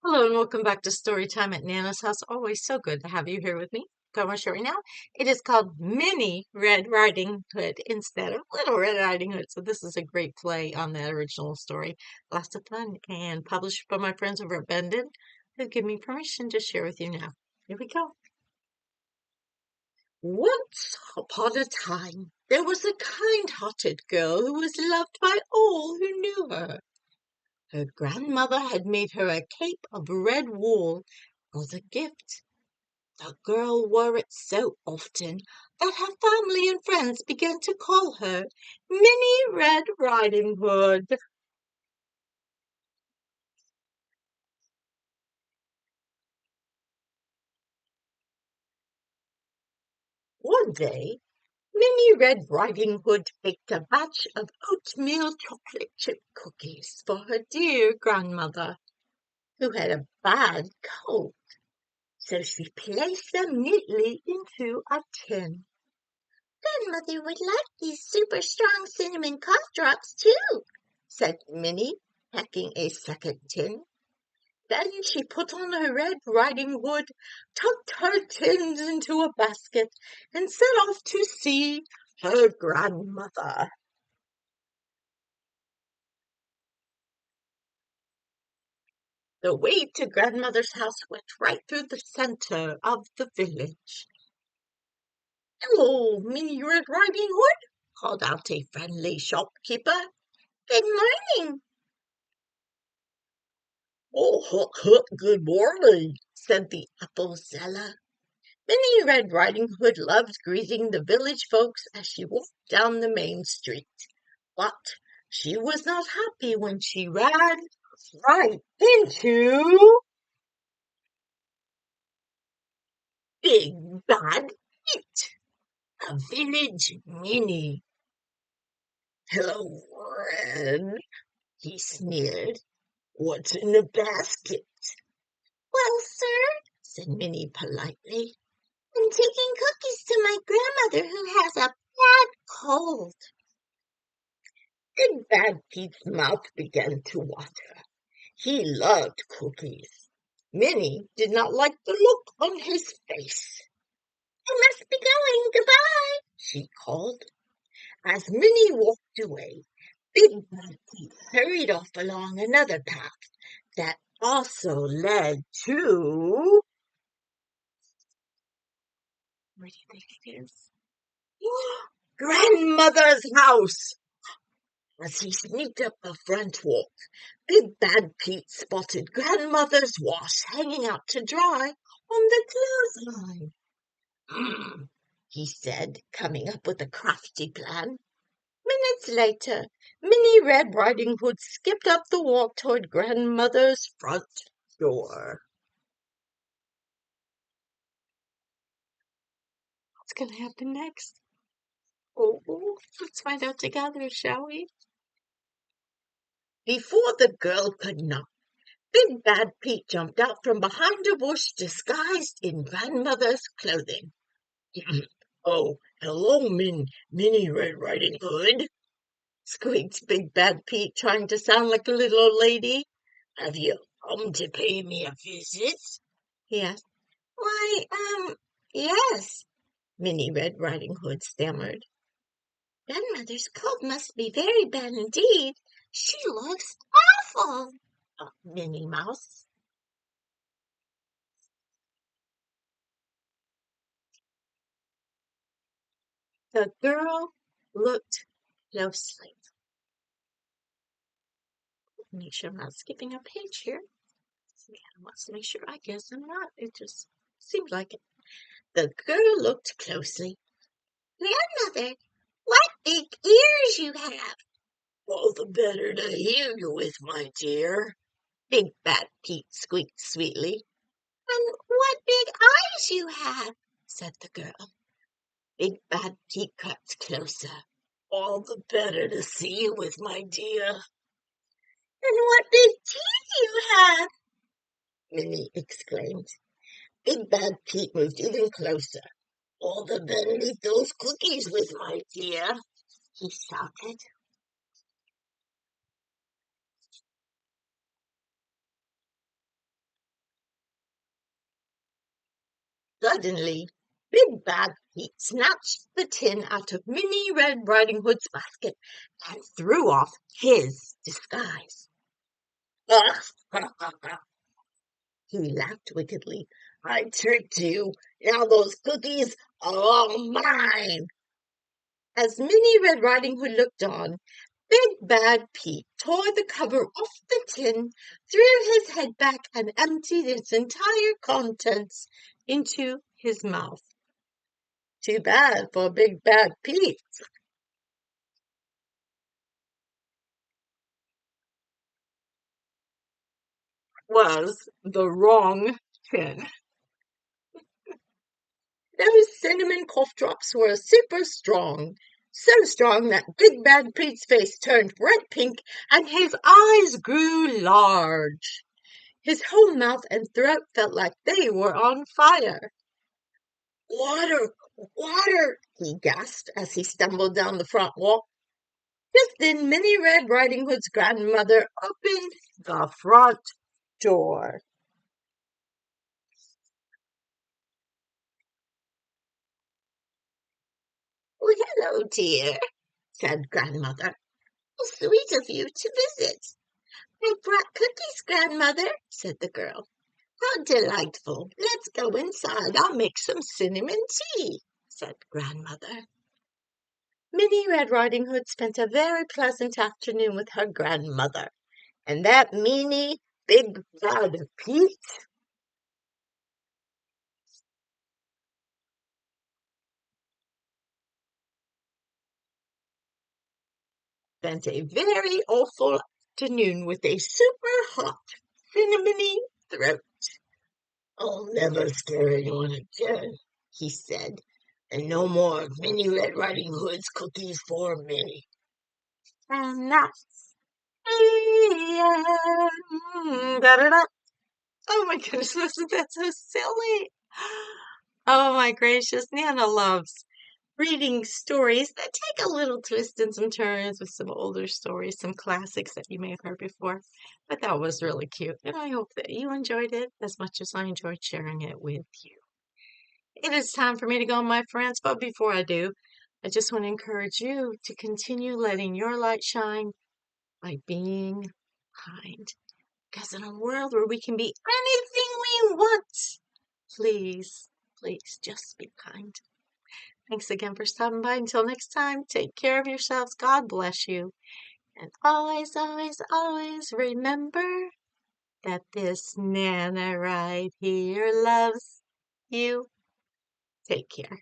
Hello and welcome back to Storytime at Nana's house. Always so good to have you here with me. Go on show right now. It is called Minnie Red Riding Hood instead of Little Red Riding Hood. So this is a great play on that original story. Lots of fun and published by my friends over at Bendon who give me permission to share with you now. Here we go. Once upon a time, there was a kind-hearted girl who was loved by all who knew her. Her grandmother had made her a cape of red wool as a gift. The girl wore it so often that her family and friends began to call her Minnie Red Riding Hood. One day, Minnie Red Riding Hood baked a batch of oatmeal chocolate chip cookies for her dear grandmother, who had a bad cold. So she placed them neatly into a tin. Grandmother would like these super strong cinnamon cough drops too, said Minnie, packing a second tin. Then she put on her red riding hood, tucked her tins into a basket, and set off to see her grandmother. The way to grandmother's house went right through the center of the village. Hello, Minnie Red Riding Hood, called out a friendly shopkeeper. Good morning. Oh, good morning, said the apple seller. Minnie Red Riding Hood loved greeting the village folks as she walked down the main street. But she was not happy when she ran right into Big Bad Pete, a village ninny. Hello, Red, he sneered. What's in the basket? Well, sir, said Minnie politely, I'm taking cookies to my grandmother who has a bad cold. Big Bad Pete's mouth began to water. He loved cookies. Minnie did not like the look on his face. I must be going. Goodbye, she called. As Minnie walked away, Big Bad Pete hurried off along another path that also led to... Where do you think it is? Grandmother's house! As he sneaked up the front walk, Big Bad Pete spotted Grandmother's wash hanging out to dry on the clothesline. He said, coming up with a crafty plan. Minutes later, Minnie Red Riding Hood skipped up the walk toward Grandmother's front door. What's going to happen next? Oh, let's find out together, shall we? Before the girl could knock, Big Bad Pete jumped out from behind a bush disguised in Grandmother's clothing. Oh, hello, Minnie Red Riding Hood, squeaked Big Bad Pete, trying to sound like a little old lady. Have you come to pay me a visit? He asked. Why, yes, Minnie Red Riding Hood stammered. Grandmother's cold must be very bad indeed. She looks awful, Minnie Mouse. The girl looked closely. Make sure I'm not skipping a page here. Yeah, wants to make sure. I guess I'm not. It just seemed like it. The girl looked closely. Grandmother, what big ears you have! All the better to hear you with, my dear, Big Bad Pete squeaked sweetly. And what big eyes you have, said the girl. Big Bad Pete crept closer. All the better to see you with, my dear. And what big teeth you have, Minnie exclaimed. Big Bad Pete moved even closer. All the better to eat those cookies with, my dear, he shouted. Suddenly, Big Bad Pete snatched the tin out of Minnie Red Riding Hood's basket and threw off his disguise. He laughed wickedly. I tricked you. Now those cookies are all mine. As Minnie Red Riding Hood looked on, Big Bad Pete tore the cover off the tin, threw his head back, and emptied its entire contents into his mouth. Too bad for Big Bad Pete. Was the wrong tin. Those cinnamon cough drops were super strong. So strong that Big Bad Pete's face turned bright pink and his eyes grew large. His whole mouth and throat felt like they were on fire. Water! Water! He gasped as he stumbled down the front walk. Just then Minnie Red Riding Hood's grandmother opened the front door. Oh, hello, dear, said Grandmother. How sweet of you to visit. I brought cookies, Grandmother, said the girl. How delightful. Let's go inside. I'll make some cinnamon tea, said Grandmother. Minnie Red Riding Hood spent a very pleasant afternoon with her grandmother, and that meanie Big Bad Pete spent a very awful afternoon with a super hot cinnamony throat. I'll never scare anyone again, he said, and no more Minnie Red Riding Hood's cookies for me. And that's the end. Da-da-da. Oh my goodness, isn't that so silly? Oh my gracious, Nana loves reading stories that take a little twist and some turns with some older stories, some classics that you may have heard before. But that was really cute, and I hope that you enjoyed it as much as I enjoyed sharing it with you. It is time for me to go, my friends, but before I do, I just want to encourage you to continue letting your light shine by being kind. Because in a world where we can be anything we want, please, please just be kind. Thanks again for stopping by. Until next time, take care of yourselves. God bless you. And always, always, always remember that this Nana right here loves you. Take care.